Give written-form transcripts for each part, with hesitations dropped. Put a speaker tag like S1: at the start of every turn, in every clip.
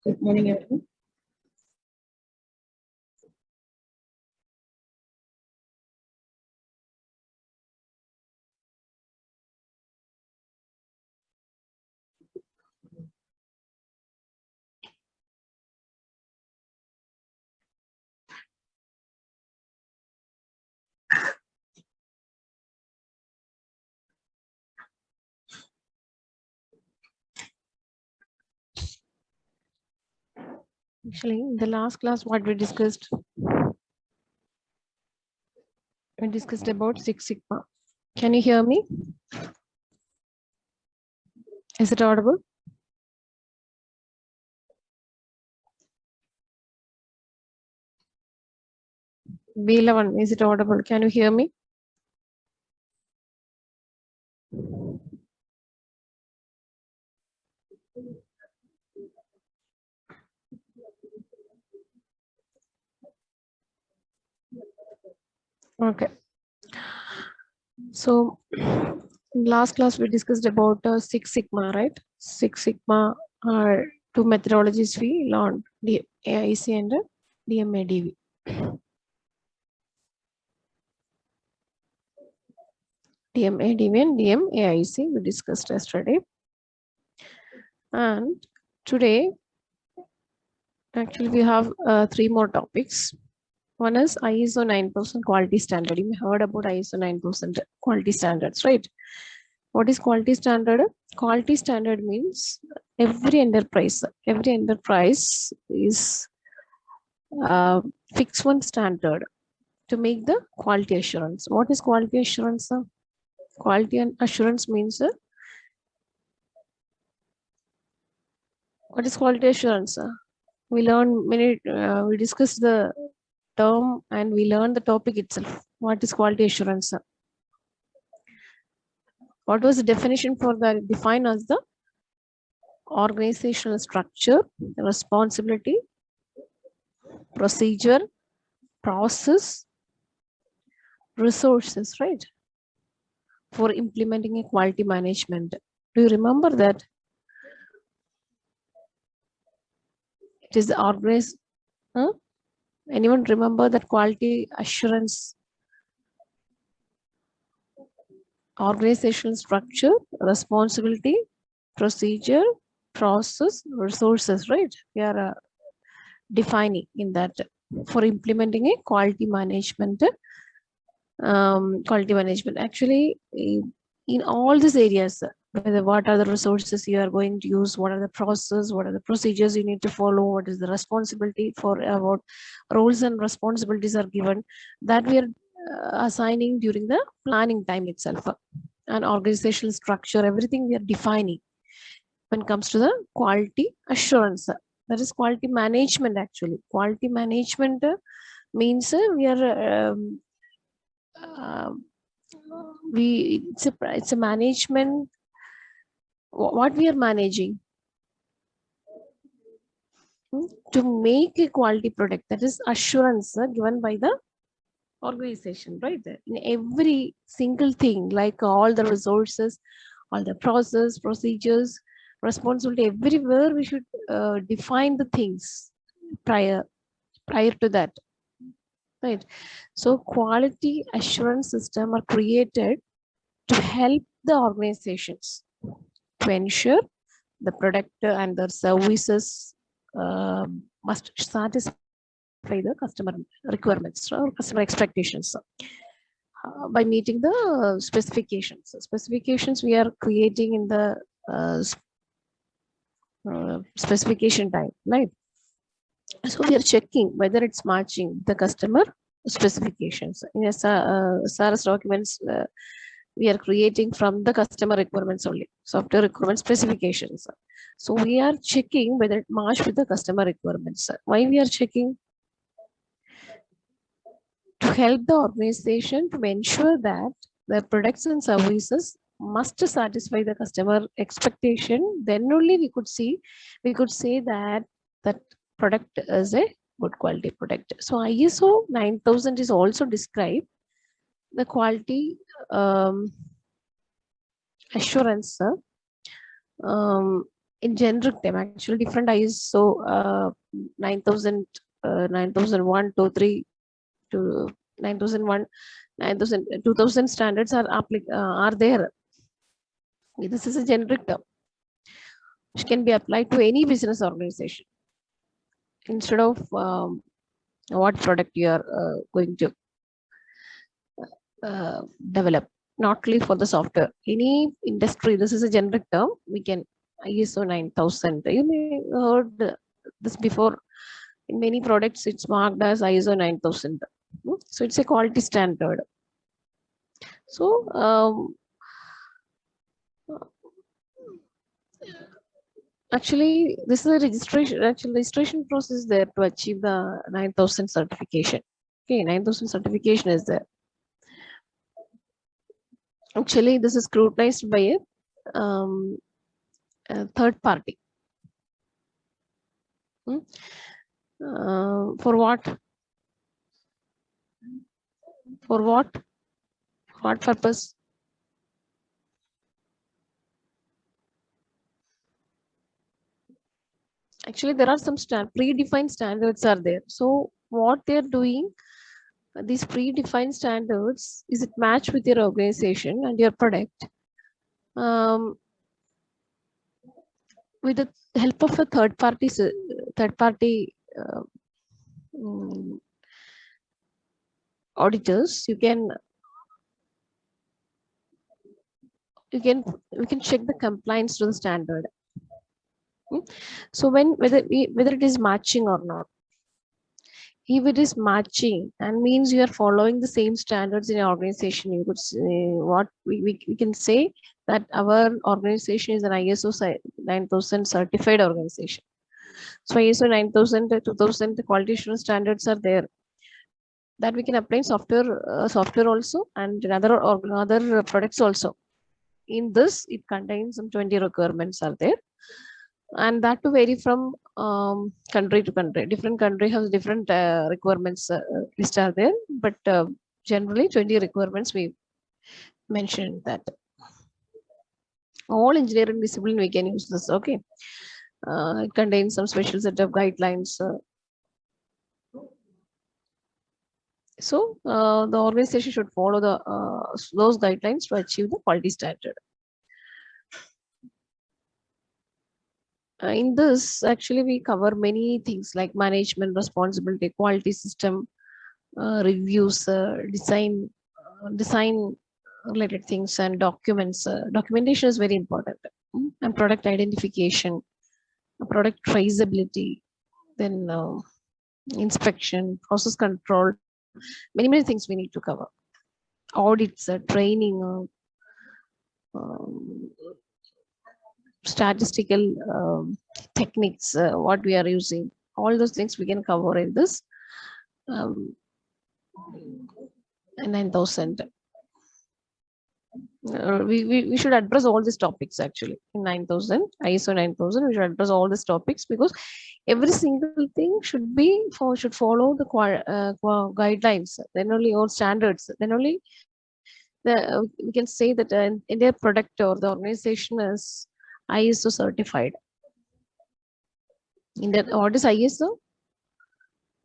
S1: Good morning, everyone.
S2: Actually, in the last class, what we discussed about Six Sigma. Can you hear me? Is it audible? B11, is it audible? Can you hear me? Okay. So, in last class, we discussed about Six Sigma, right? Six Sigma are two methodologies we learned, the AIC and DMADV. DMADV and DMAIC we discussed yesterday. And today, actually, we have three more topics. One is ISO 9000 quality standard. You heard about ISO 9000 quality standards, right? What is quality standard? Quality standard means every enterprise is fix one standard to make the quality assurance. What is quality assurance? Quality assurance means what is quality assurance? We learned we discussed the term and we learned the topic itself. What is quality assurance? What was the definition for that? Defined as the organizational structure, responsibility, procedure, process, resources, right? For implementing a quality management. Do you remember that? It is the organized. Anyone remember that quality assurance? Organizational structure, responsibility, procedure, process, resources, right? We are defining in that for implementing a quality management. Actually, in all these areas, whether what are the resources you are going to use, what are the process, what are the procedures you need to follow, what is the responsibility for what roles and responsibilities are given, that we are assigning during the planning time itself. And organizational structure, everything we are defining when it comes to the quality assurance. That is quality management. Actually, quality management means we are it's a management. What we are managing to make a quality product, that is assurance given by the organization, right? In every single thing, like all the resources, all the process, procedures, responsibility, everywhere we should define the things prior to that, right? So quality assurance system are created to help the organizations to ensure the product and the services must satisfy the customer requirements or customer expectations by meeting the specifications. Specifications we are creating in the specification time, right? So we are checking whether it's matching the customer specifications. In SRS documents, we are creating from the customer requirements only, software requirement specifications. So we are checking whether it matches with the customer requirements. Why we are checking? To help the organization to ensure that the products and services must satisfy the customer expectation. Then only we could say that that product is a good quality product. So ISO 9000 is also described the quality assurance in generic term, actually different ISO 9000, 9001 to 3 to 9001, 9000, 2000 standards are there. This is a generic term which can be applied to any business organization instead of what product you are going to develop, not only for the software. Any industry, this is a generic term. We can ISO 9000. You may heard this before. In many products, it's marked as ISO 9000. So it's a quality standard. So actually, this is a registration process there to achieve the 9000 certification. Okay, 9000 certification is there. Actually, this is scrutinized by a third party. For what? For what? What purpose? Actually, there are some predefined standards are there. So what they're doing, these predefined standards, is it match with your organization and your product? With the help of a third party auditors, we can check the compliance to the standard. So whether it is matching or not. If it is matching and means you are following the same standards in your organization, you could say, what we can say that our organization is an ISO 9000 certified organization. So ISO 9000, 2000 quality assurance standards are there that we can apply in software also and in other products also. In this, it contains some 20 requirements are there, and that to vary from country to country. Different country has different requirements list are there, but generally 20 requirements we mentioned that. All engineering discipline we can use this. Okay, it contains some special set of guidelines. So the organization should follow those guidelines to achieve the quality standard. In this, actually, we cover many things like management responsibility, quality system, reviews, design related things, and documents. Documentation is very important. And product identification, product traceability, then inspection, process control, many things we need to cover. Audits, training, statistical techniques, what we are using, all those things we can cover in this 9000. We should address all these topics actually in 9000, ISO 9000. We should address all these topics because every single thing should follow the guidelines, then only, or standards, then only we can say that in their product or the organization is ISO certified. What is ISO?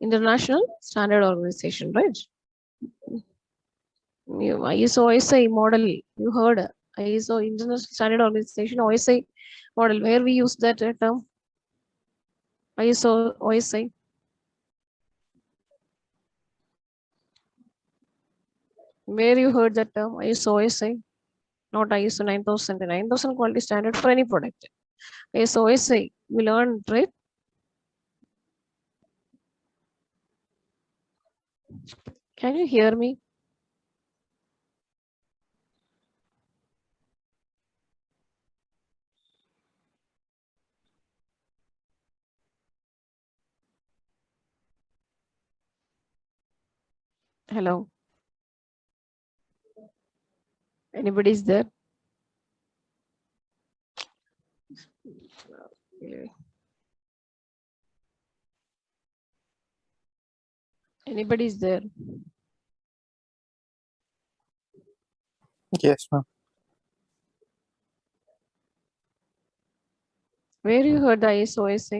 S2: International Standard Organization, right? ISO OSI model, you heard ISO International Standard Organization OSI model. Where we use that term? ISO OSI. Where you heard that term? ISO OSI, not ISO 9000. 9000 quality standard for any product. ISO OSI, we learned, right? Can you hear me? Hello? Anybody is there? Anybody is there?
S1: Yes, ma'am.
S2: Where you heard the ISO SA?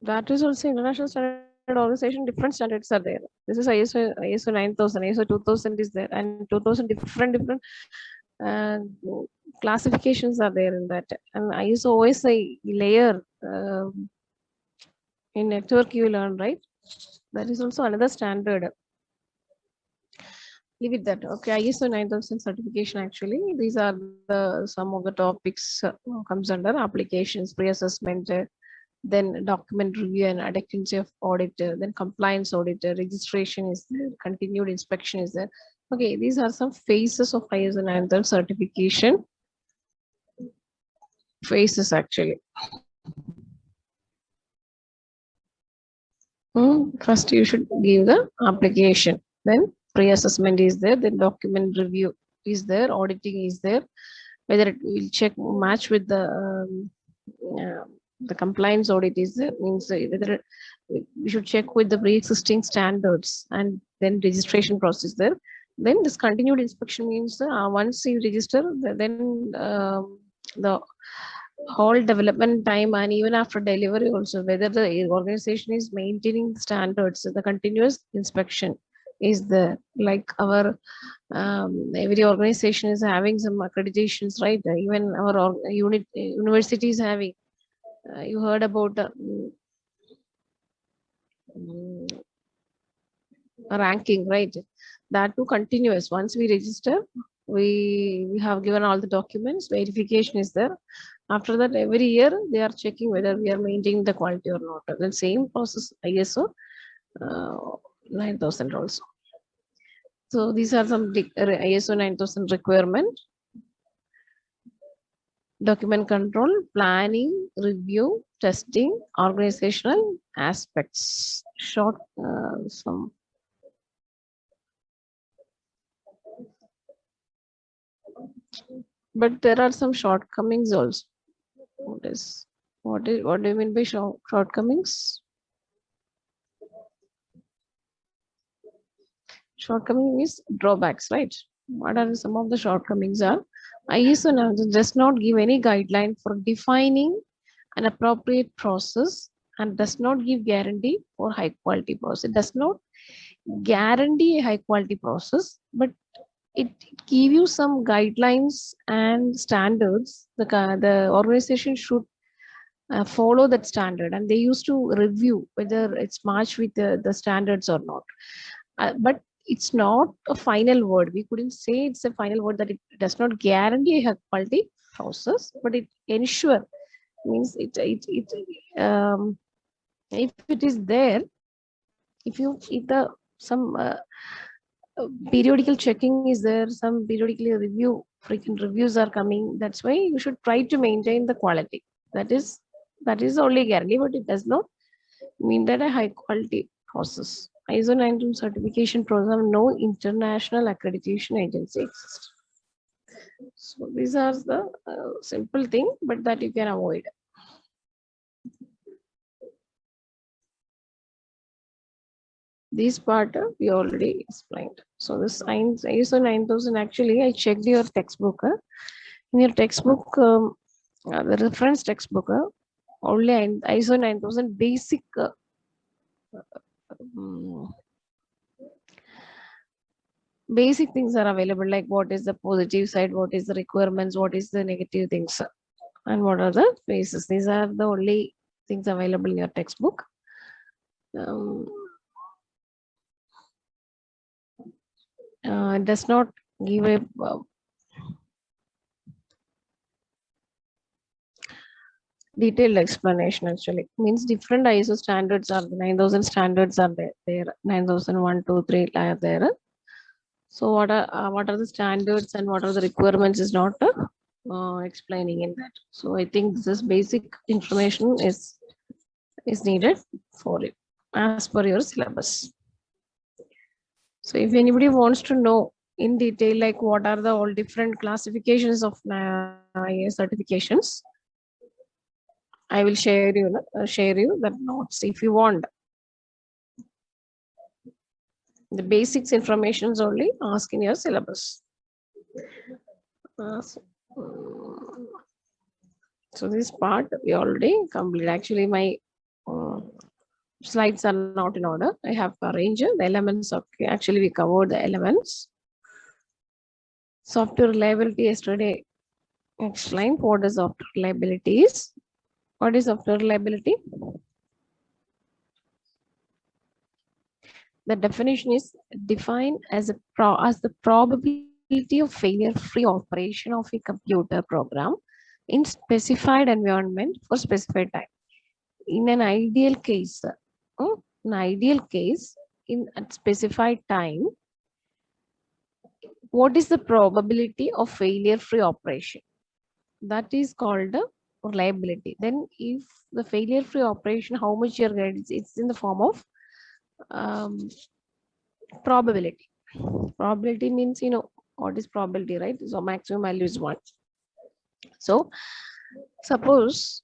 S2: That is also International Standard Organization, different standards are there. This is ISO 9000, ISO 2000 is there, and 2000 different uh, classifications are there in that. And ISO OSI layer in network you learn, right? That is also another standard. Leave it that. Okay, ISO 9000 certification actually. These are the some of the topics comes under applications, pre-assessment, then document review and adequacy of auditor, then compliance auditor, registration is there, continued inspection is there. Okay, these are some phases of ISO 9000 certification. Phases actually. First, you should give the application. Then pre-assessment is there. Then document review is there. Auditing is there. Whether it will check match with the compliance audit is there, means whether we should check with the pre-existing standards, and then registration process there. Then this continued inspection means once you register, then the whole development time and even after delivery also, whether the organization is maintaining the standards, the continuous inspection is there. Like our every organization is having some accreditations, right? Even our unit university is having. You heard about ranking, right? That too continuous. Once we register, we have given all the documents, verification is there. After that, every year they are checking whether we are maintaining the quality or not. The same process ISO 9000 also. So these are some ISO 9000 requirement. Document control, planning, review, testing, organizational aspects. Short some. But there are some shortcomings also. What do you mean by shortcomings? Shortcoming is drawbacks, right? What are some of the shortcomings are? ISO does not give any guideline for defining an appropriate process and does not give guarantee for high quality process. It does not guarantee a high quality process, but it give you some guidelines and standards. The organization should follow that standard, and they used to review whether it's matched with the standards or not. But it's not a final word. We couldn't say it's a final word, that it does not guarantee a quality process, but it ensure, means if it is there, if the some periodical checking is there, some periodically frequent reviews are coming. That's why you should try to maintain the quality. That is only guarantee, but it does not mean that a high quality process. ISO 9000 certification program, no international accreditation agency exists. So these are the simple thing, but that you can avoid. This part we already explained. So this ISO 9000, actually I checked your textbook. In your textbook, the reference textbook, only ISO 9000 basic basic things are available, like what is the positive side, what is the requirements, what is the negative things, and what are the phases. These are the only things available in your textbook. It does not give a detailed explanation. Actually, means different ISO standards are 9000 standards are there 9001, 2, 3 are there. So what are the standards and what are the requirements is not explaining in that. So I think this basic information is needed for it as per your syllabus. So if anybody wants to know in detail, like what are the all different classifications of IAS certifications, I will share you the notes if you want. The basics information is only asked in your syllabus. So this part we already completed. Actually, my slides are not in order. I have arranged the elements of, actually we covered the elements. Software reliability yesterday explained what is software reliability is. What is software reliability? The definition is defined as the probability of failure-free operation of a computer program in specified environment for specified time. In an ideal case, in a specified time, what is the probability of failure-free operation? That is called reliability. Then if the failure-free operation, how much you're getting, it's in the form of probability. Probability means, you know, what is probability, right? So maximum value is 1. So suppose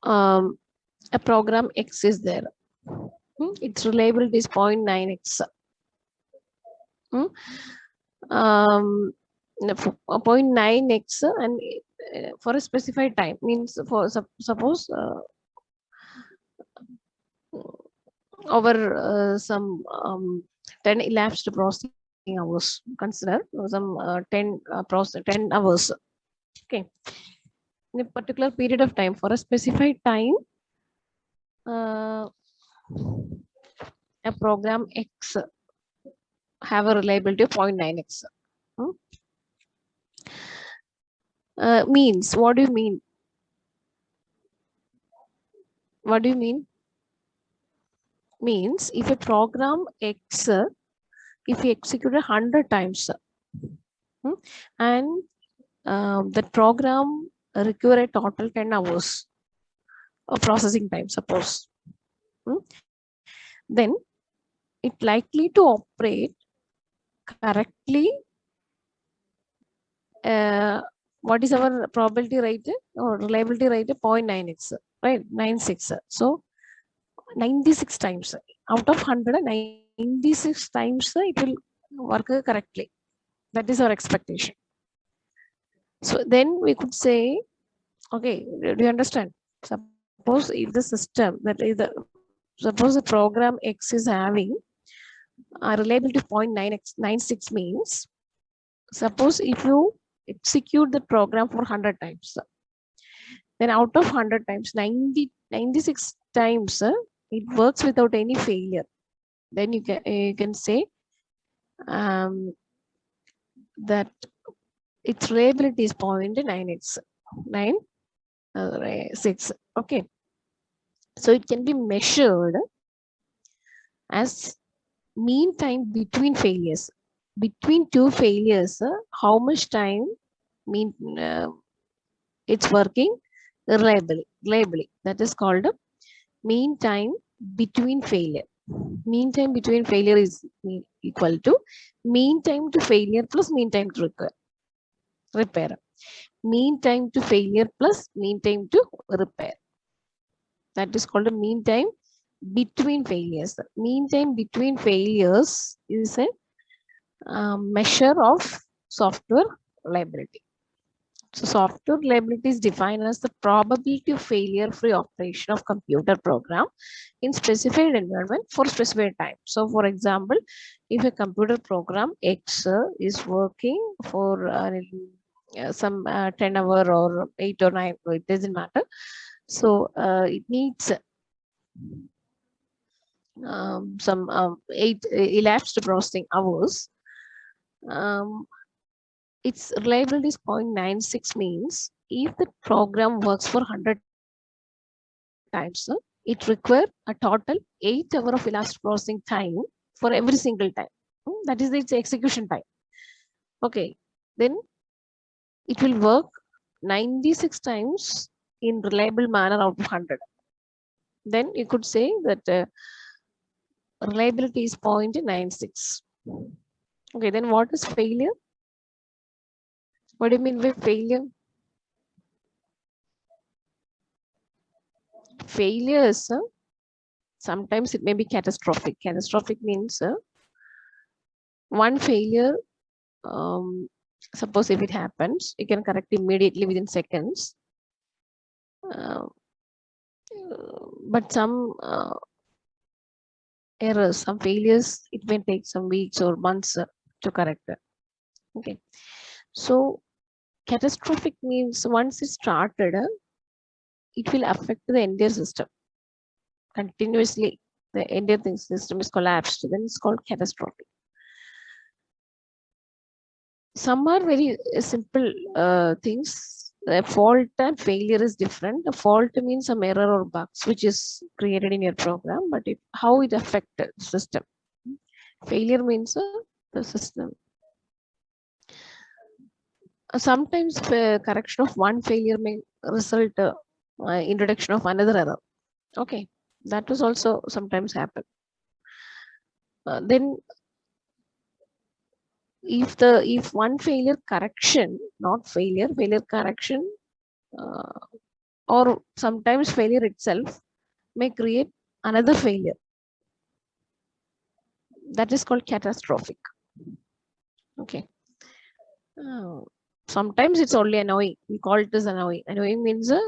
S2: a program X is there. Its reliability is 0.9x. 0.9x, and for a specified time means, for suppose over some 10 elapsed processing hours. Consider some 10 hours. Okay, in a particular period of time, for a specified time, a program X have a reliability of 0.9x. Means, what do you mean? What do you mean? Means if a program X, if you execute 100 times, and the program require a total 10 hours of processing time, suppose, then it likely to operate correctly. What is our probability rate or reliability rate? 0.9x, right? 96. So 96 times out of 100, 96 times it will work correctly. That is our expectation. So then we could say, okay, do you understand? Suppose if the system, that is suppose the program X is having a reliability of 0.996 means, suppose if you execute the program for 100 times, then out of 100 times, 96 times it works without any failure. Then you can say that its reliability is 0.9x, 6. Okay, so it can be measured as mean time between failures. Between two failures, how much time it's working reliably. That is called mean time between failure. Mean time between failure is equal to mean time to failure plus mean time to repair. Mean time to failure plus mean time to repair. That is called a mean time between failures. Mean time between failures is a measure of software reliability. So software reliability is defined as the probability of failure-free operation of computer program in specified environment for specified time. So for example, if a computer program X is working for some 10 hour or 8 or 9, it doesn't matter. So it needs some 8 elapsed processing hours. Its reliability is 0.96 means if the program works for 100 times, it requires a total 8 hours of elapsed processing time for every single time. That is its execution time. Okay, then it will work 96 times in reliable manner out of 100. Then you could say that reliability is 0.96. Okay, then what is failure? What do you mean by failure? Failures, sometimes it may be catastrophic. Catastrophic means one failure, suppose if it happens, you can correct immediately within seconds. But some errors, some failures, it may take some weeks or months to correct it. Okay. So catastrophic means once it started, it will affect the entire system continuously. The entire system is collapsed. Then it's called catastrophic. Some are very simple things. The fault and failure is different. The fault means some error or bugs which is created in your program, but how it affected the system. Failure means the system. Sometimes correction of one failure may result introduction of another error. Okay, that was also sometimes happen. Then if one failure correction, not failure correction, or sometimes failure itself may create another failure, that is called catastrophic. Okay. Sometimes it's only annoying. We call it as annoying. Annoying means a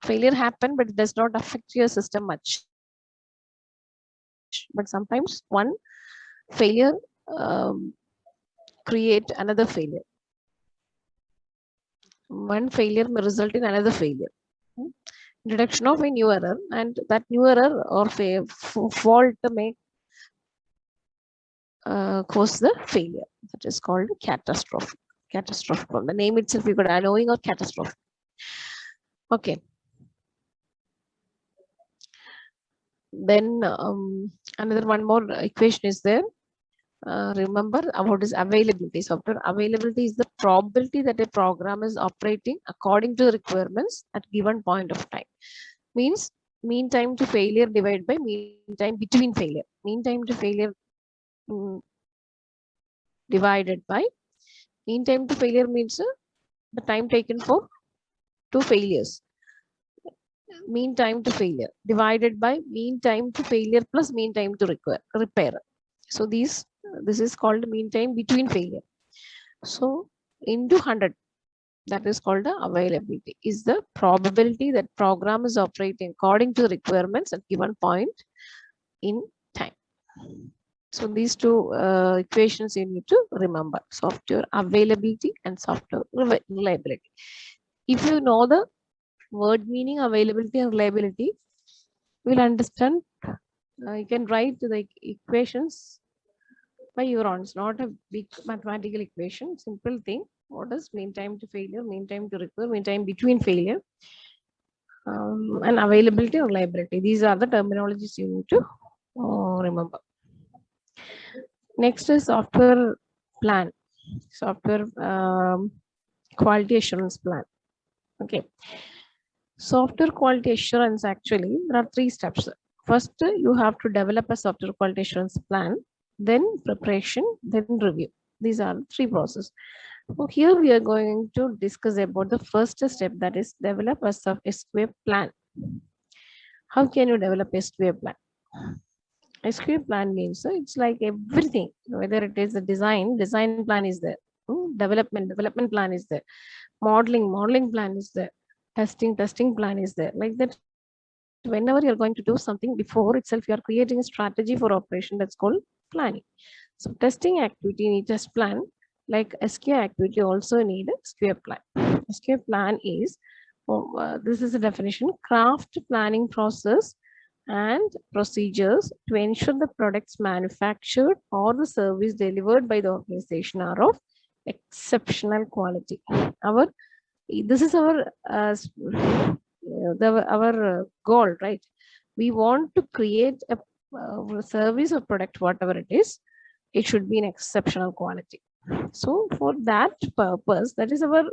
S2: failure happened, but it does not affect your system much. But sometimes one failure create another failure. One failure may result in another failure. Introduction of a new error, and that new error or fault may cause the failure. That is called catastrophic. Catastrophic. From the name itself, you got annoying or catastrophic. Okay. Then another one more equation is there. Remember about is availability. Software availability is the probability that a program is operating according to the requirements at given point of time. Means mean time to failure divided by mean time between failure. Mean time to failure divided by mean time to failure means the time taken for two failures. Mean time to failure divided by mean time to failure plus mean time to repair. So this is called mean time between failure. So into 100, that is called the availability, is the probability that program is operating according to the requirements at given point in time. So these two equations you need to remember: software availability and software reliability. If you know the word meaning availability and reliability, you will understand. You can write the equations by your own. It's not a big mathematical equation, simple thing. What is mean time to failure, mean time to repair, mean time between failure, and availability or reliability. These are the terminologies you need to remember. Next is software plan, software quality assurance plan. Okay. Software quality assurance, actually, there are 3 steps. First, you have to develop a software quality assurance plan, then preparation, then review. These are 3 processes. So here we are going to discuss about the first step, that is develop a SQA plan. How can you develop a SQA plan? SQA plan means it's like everything, whether it is the design plan is there, development plan is there, modeling plan is there, testing plan is there. Like that, whenever you're going to do something, before itself you are creating a strategy for operation, that's called planning. So testing activity need test plan, like SQA activity also need a SQA plan. SQA plan is, this is a definition: craft planning process and procedures to ensure the products manufactured or the service delivered by the organization are of exceptional quality. This is our goal, right? We want to create a service or product, whatever it is, it should be in exceptional quality. So for that purpose, that is our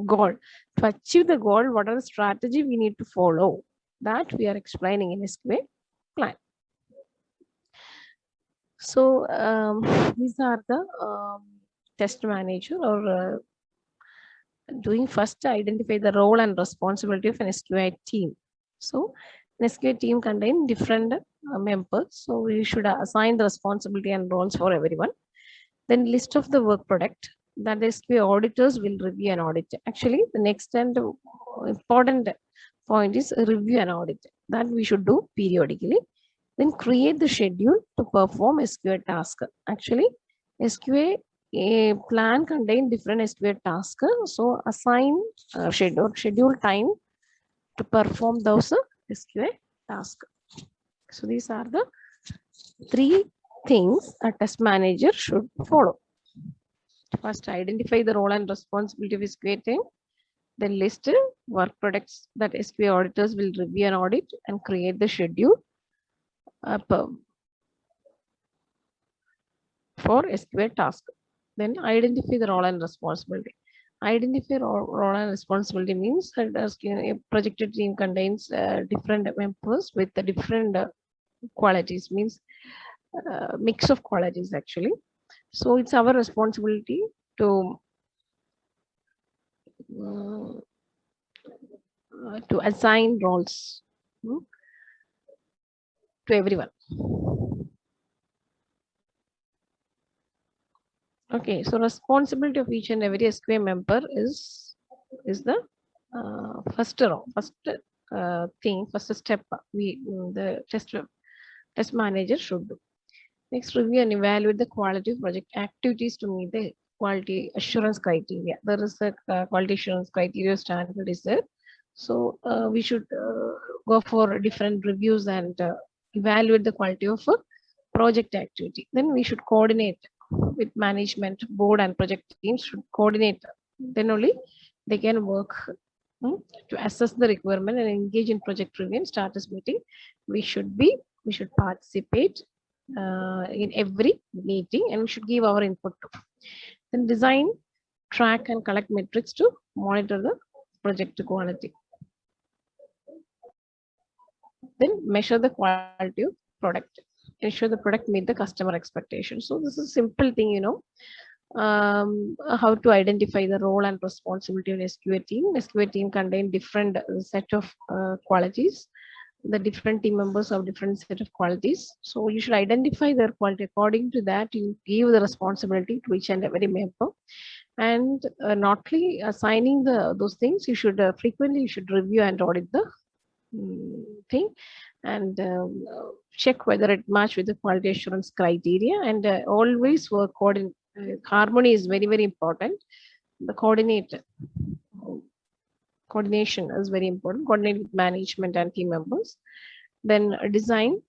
S2: goal. To achieve the goal, what are the strategy we need to follow? That we are explaining in SQA plan. So these are the test manager or doing first identify the role and responsibility of an SQA team. So an SQA team contain different members. So we should assign the responsibility and roles for everyone. Then list of the work product. that the SQA auditors will review and audit. Actually, the next and important point is review and audit. That we should do periodically. Then create the schedule to perform SQA task. Actually, SQA a plan contain different SQA tasks. So assign schedule time to perform those SQA tasks. So these are the 3 things a test manager should follow. First, identify the role and responsibility of SQA team. Then list work products that SQA auditors will review and audit, and create the schedule for SQA task. Then identify the role and responsibility. Identify role and responsibility means that a projected team contains different members with the different qualities, means mix of qualities actually. So it's our responsibility to assign roles to everyone. Okay, so responsibility of each and every SQA member is the first thing, first step the test manager should do. Next, review and evaluate the quality of project activities to meet the quality assurance criteria. There is a quality assurance criteria standard is there. So we should go for different reviews and evaluate the quality of a project activity. Then we should coordinate with management, board and project teams should coordinate. Then only they can work to assess the requirement and engage in project review and status meeting. We should participate in every meeting, and we should give our input to. Then design, track and collect metrics to monitor the project quality. Then measure the quality of product, ensure the product meet the customer expectations. So this is a simple thing, how to identify the role and responsibility of SQA team. SQA team contain different set of qualities. The different team members have different set of qualities. So you should identify their quality. According to that, you give the responsibility to each and every member. And not only assigning those things, you should frequently review and audit the thing, and check whether it match with the quality assurance criteria, and always work harmony is very, very important. The coordination is very important. Coordinate with management and team members. Then design,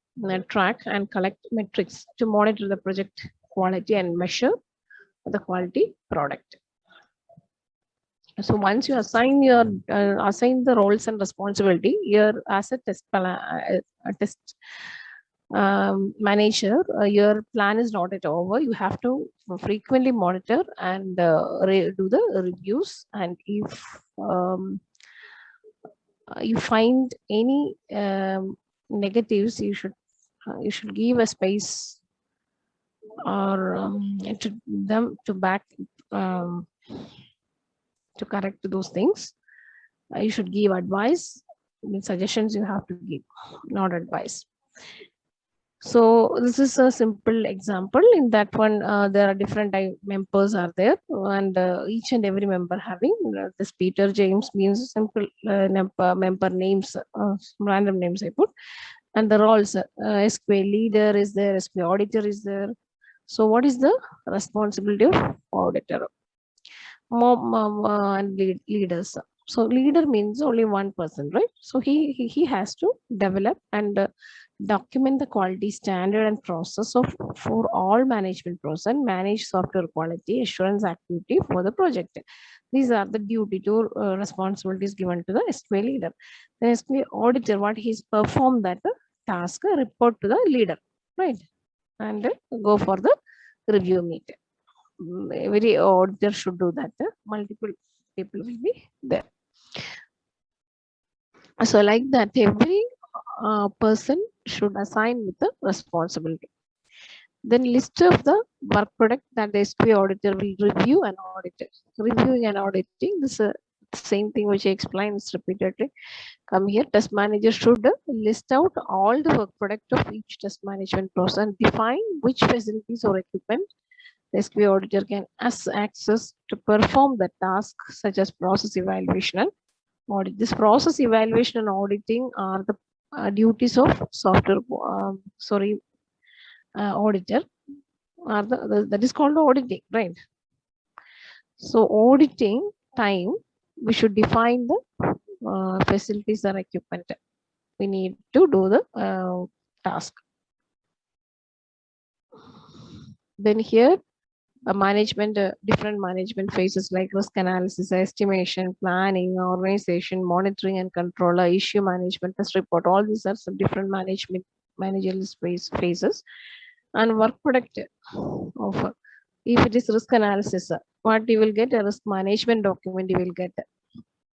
S2: track and collect metrics to monitor the project quality and measure the quality product. So once you assign the roles and responsibility, your as a test manager, your plan is not at over. You have to frequently monitor and do the reviews. And if you find any negatives, you should give a space or to them to back to correct those things. You should give advice. Suggestions you have to give, not advice. So this is a simple example. In that one, there are different members are there, and each and every member having this Peter James means simple member names, random names I put, and the roles. SQA leader is there, SQA auditor is there. So what is the responsibility of auditor? And leaders. So leader means only one person, right? So he has to develop and document the quality standard and process for all management process and manage software quality assurance activity for the project. These are the duty to responsibilities given to the SQA leader. The SQA auditor, what he's performed that task, report to the leader, right? And go for the review meeting. Every auditor should do that. Multiple people will be there. So like that, every person should assign with the responsibility. Then list of the work product that the SQA auditor will review and audit it. Reviewing and auditing, this is the same thing which I explained repeatedly. Come here, test manager should list out all the work product of each test management process and define which facilities or equipment The SQA auditor can access to perform the task such as process evaluation and audit. This process evaluation and auditing are the duties of software auditor, are that is called auditing, right? So auditing time, we should define the facilities or equipment we need to do the task. Then here different management phases like risk analysis, estimation, planning, organization, monitoring and control, issue management, test report. All these are some different managerial phases. And work product of, if it is risk analysis, what you will get, a risk management document you will get.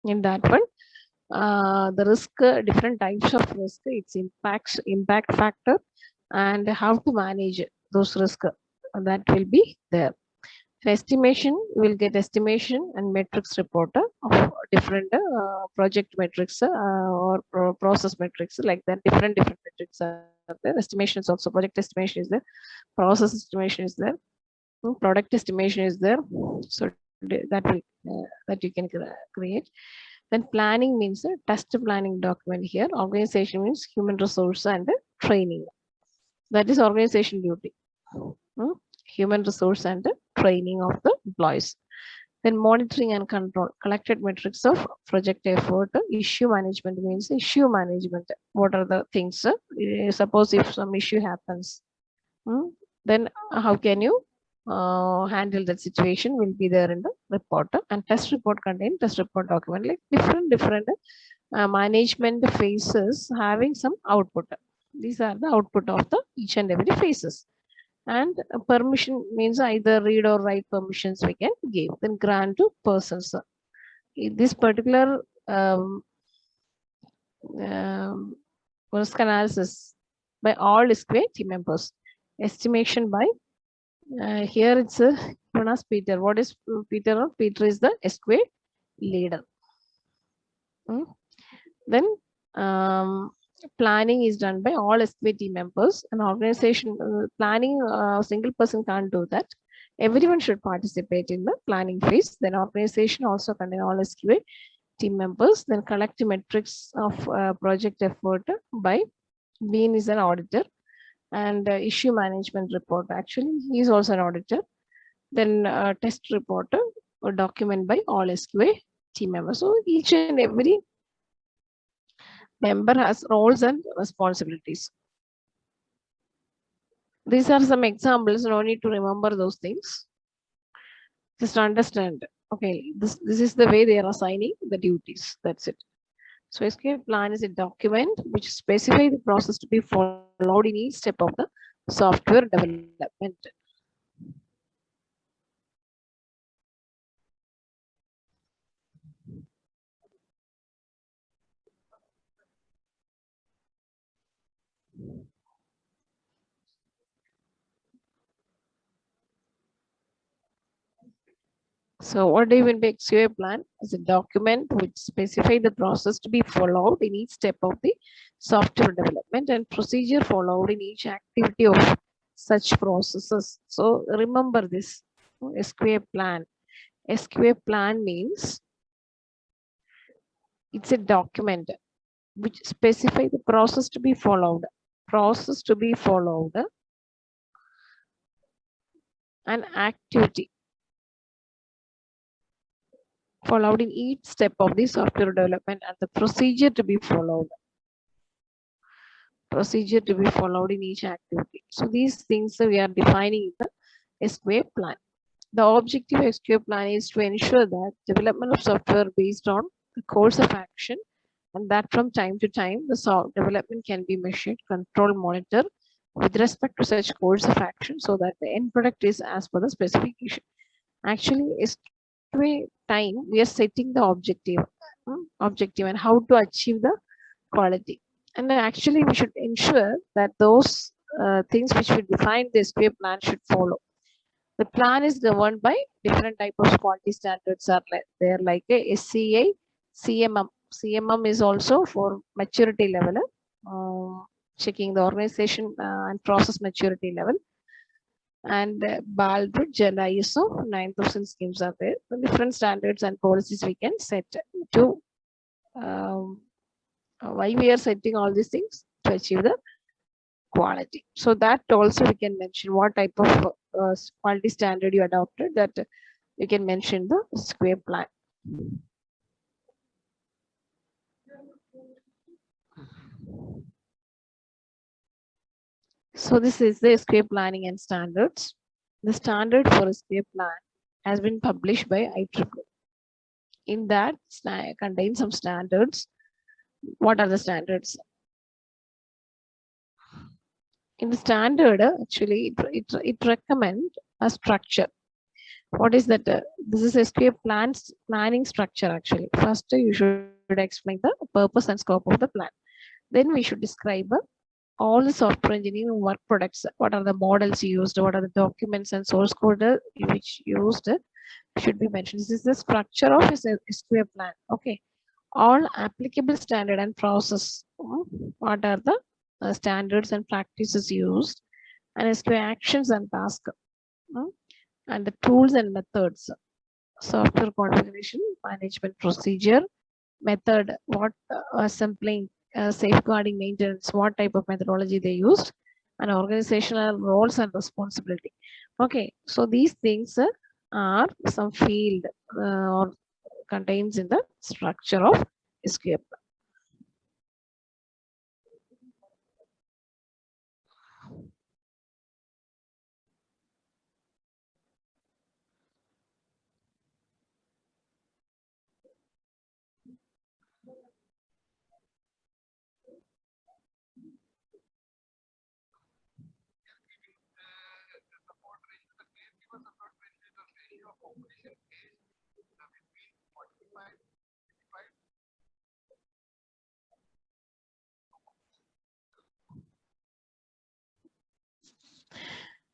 S2: In that one, the risk, different types of risk, its impact factor, and how to manage those risks, that will be there. For estimation, you will get estimation and metrics report of different project metrics or process metrics, like that. Different metrics are there. Estimation is also, project estimation is there, process estimation is there, product estimation is there. So that will that you can create. Then planning means a test planning document here. Organization means human resource and training. That is organization duty. Human resource and training of the employees. Then monitoring and control, collected metrics of project effort. Issue management means issue management. What are the things? Suppose if some issue happens, then how can you handle that situation, will be there in the report. And test report contain test report document, like different management phases having some output. These are the output of the each and every phases. And permission means either read or write permissions we can give. Then grant to persons. In this particular risk analysis by all SQA team members. Estimation by here it's known as Peter. What is Peter? Peter is the SQA leader. Then planning is done by all SQA team members. An organization planning, a single person can't do that. Everyone should participate in the planning phase. Then organization also contain all SQA team members. Then collect metrics of project effort by Bean is an auditor. And issue management report, actually he is also an auditor. Then test report or document by all SQA team members. So each and every member has roles and responsibilities. These are some examples. No need to remember those things. Just understand. Okay, this is the way they are assigning the duties. That's it. So SQA plan is a document which specifies the process to be followed in each step of the software development. So what do you mean by SQA plan? Is a document which specifies the process to be followed in each step of the software development and procedure followed in each activity of such processes. So remember this SQA plan. SQA plan means it's a document which specifies the process to be followed. Process to be followed, an activity followed in each step of the software development and the procedure to be followed. Procedure to be followed in each activity. So these things we are defining in the SQA plan. The objective of SQA plan is to ensure that development of software based on the course of action, and that from time to time the software development can be measured, controlled, monitored with respect to such course of action, so that the end product is as per the specification. Actually, SQA time we are setting the objective and how to achieve the quality. And actually we should ensure that those things which we define the SQA plan should follow. The plan is governed by different type of quality standards are there, like a SCA, CMM. CMM is also for maturity level, checking the organization and process maturity level. and Baldrige and ISO 9000 schemes are there. The different standards and policies we can set to why we are setting all these things to achieve the quality. So that also we can mention what type of quality standard you adopted, that you can mention the square plan. So this is the square planning and standards. The standard for a square plan has been published by IEEE. In that contains some standards. What are the standards? In the standard, actually, it recommends a structure. What is that? This is SQA planning structure actually. First, you should explain the purpose and scope of the plan. Then we should describe all the software engineering work products. What are the models used? What are the documents and source code which used should be mentioned. This is the structure of a SQA plan. Okay. All applicable standard and process. What are the standards and practices used? And SQA actions and tasks. And the tools and methods. Software configuration, management procedure, method, what sampling, safeguarding, maintenance, what type of methodology they used, and organizational roles and responsibility. Okay, so these things are some field or contains in the structure of SQL.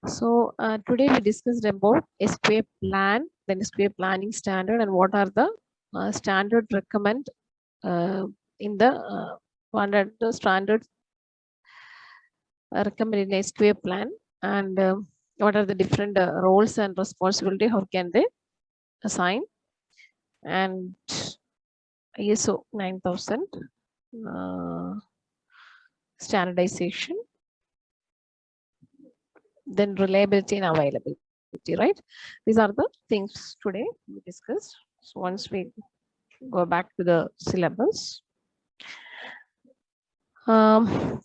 S2: So today we discussed about SQA plan, then SQA planning standard, and what are the standard recommend in the the standard recommended in SQA plan, and what are the different roles and responsibility, how can they assign, and ISO 9000 standardization, then reliability and availability, right? These are the things today we discussed. So once we go back to the syllabus,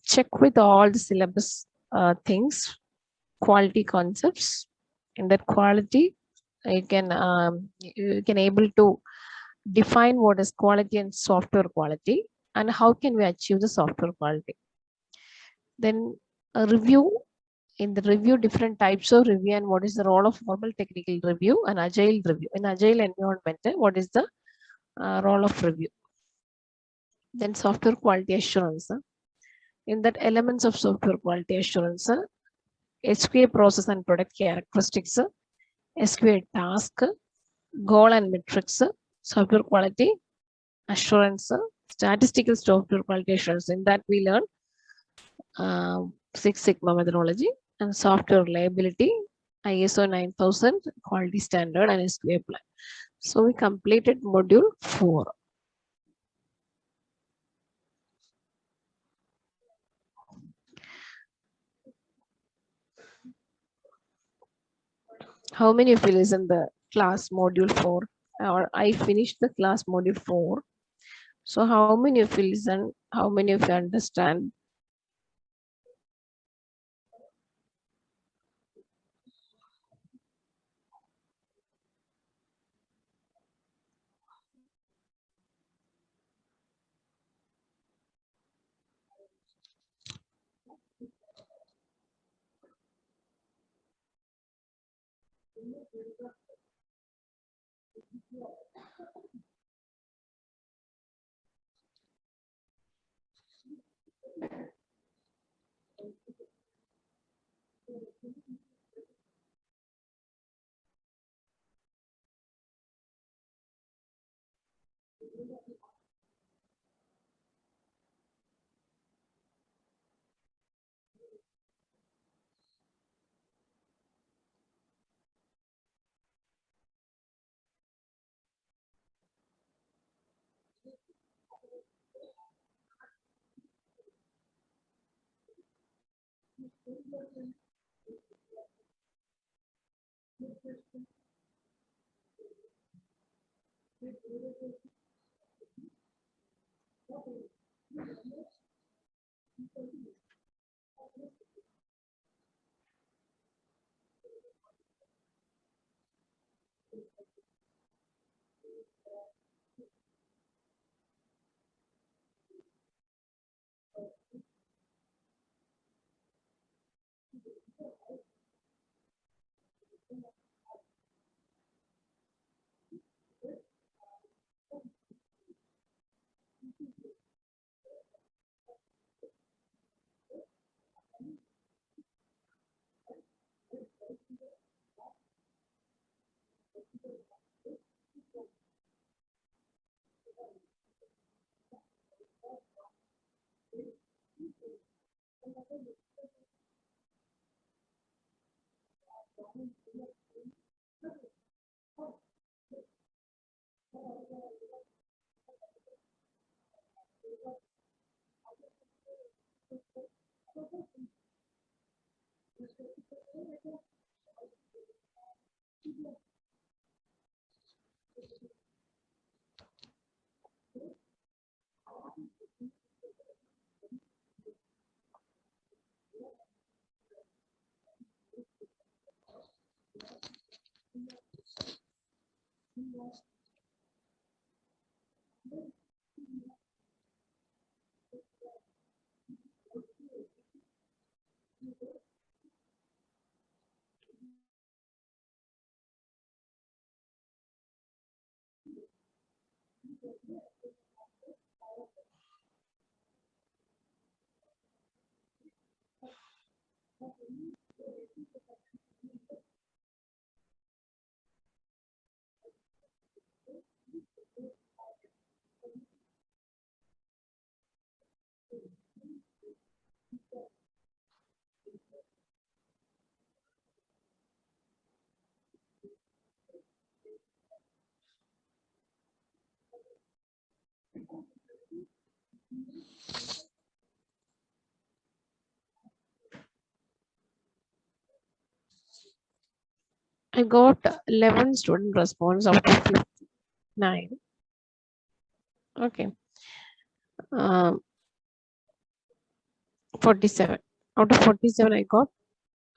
S2: check with all the syllabus things, quality concepts. In that quality, you can able to define what is quality and software quality, and how can we achieve the software quality. Then a review. In the review, different types of review and what is the role of formal technical review and agile review. In agile environment, what is the role of review? Then software quality assurance. In that elements of software quality assurance, SQA process and product characteristics, SQA task, goal and metrics, software quality assurance, statistical software quality assurance. In that we learn Six Sigma methodology and software reliability, ISO 9000 quality standard, and SQA plan. So we completed module 4. How many of you listen the class module 4? Or I finished the class module 4. So how many of you listen? How many of you understand? I got 11 student response out of 59. Okay. 47. Out of 47, I got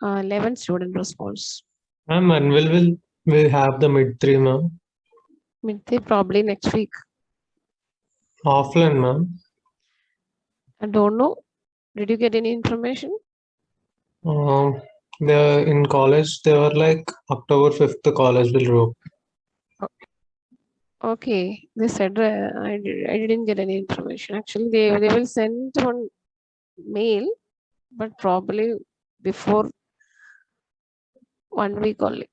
S2: 11 student response.
S1: Ma'am, and will we have the mid-3, ma'am?
S2: Midday probably next week.
S1: Offline, ma'am.
S2: I don't know. Did you get any information?
S1: They're in college. They were like October 5th. The college will rope.
S2: Okay, they said I didn't get any information. Actually, they will send on mail, but probably before 1 week only.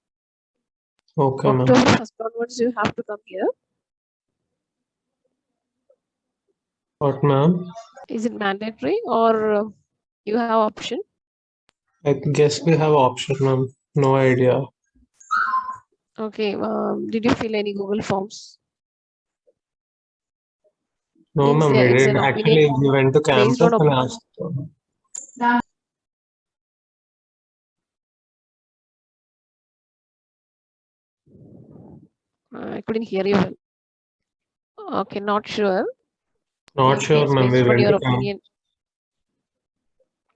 S1: Okay, ma'am.
S2: October 1st onwards, you have to come here.
S1: What, ma'am?
S2: Is it mandatory or you have option?
S1: I guess we have option, ma'am. No idea.
S2: Okay. Did you fill any Google Forms?
S1: No,
S2: Means
S1: ma'am. We
S2: it's
S1: didn't.
S2: an
S1: Actually,
S2: opinion
S1: we went to
S2: based
S1: campus
S2: on
S1: and asked.
S2: I couldn't hear you well. Okay, not sure.
S1: Not sure,
S2: It's
S1: ma'am. We
S2: based on
S1: went
S2: your
S1: to camp.
S2: opinion.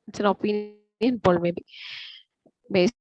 S2: It's an opinion poll, maybe based